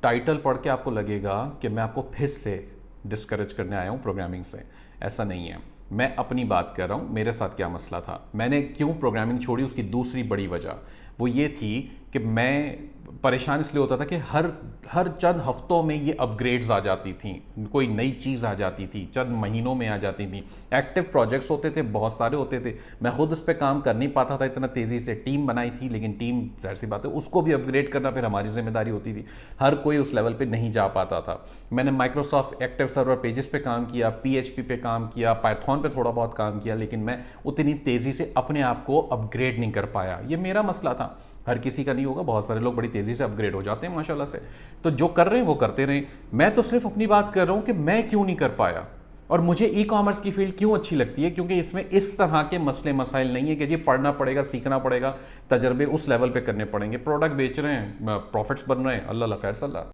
Title पढ़ के आपको लगेगा कि मैं आपको फिर से डिस्करेज करने आया हूँ प्रोग्रामिंग से। ऐसा नहीं है। मैं अपनी बात कर रहा हूँ, मेरे साथ क्या मसला था, मैंने क्यों प्रोग्रामिंग छोड़ी, उसकी दूसरी बड़ी वजह वो ये थी कि मैं परेशान इसलिए होता था कि हर हर चंद हफ्तों में ये अपग्रेड्स आ जाती थी, कोई नई चीज़ आ जाती थी, चंद महीनों में आ जाती थी। एक्टिव प्रोजेक्ट्स होते थे, बहुत सारे होते थे, मैं खुद उस पर काम कर नहीं पाता था इतना तेज़ी से। टीम बनाई थी, लेकिन टीम जाहिर सी बात है उसको भी अपग्रेड करना फिर हमारी जिम्मेदारी होती थी। हर कोई उस लेवल पे नहीं जा पाता था। मैंने माइक्रोसॉफ्ट एक्टिव सर्वर पेजेस पे काम किया, पीएचपी पे काम किया, पाइथन पे थोड़ा बहुत काम किया, लेकिन मैं उतनी तेज़ी से अपने आप को अपग्रेड नहीं कर पाया। ये मेरा मसला था, हर किसी का नहीं होगा। बहुत सारे लोग बड़ी तेज़ी से अपग्रेड हो जाते हैं माशाल्लाह से। तो जो कर रहे हैं वो करते रहें। मैं तो सिर्फ अपनी बात कर रहा हूँ कि मैं क्यों नहीं कर पाया, और मुझे ई कॉमर्स की फील्ड क्यों अच्छी लगती है, क्योंकि इसमें इस तरह के मसले मसाइल नहीं है कि जी पढ़ना पड़ेगा, सीखना पड़ेगा, तजर्बे उस लेवल पे करने पड़ेंगे। प्रोडक्ट बेच रहे हैं, प्रॉफिट्स बन रहे हैं, अल्लाह खैर सल्ला।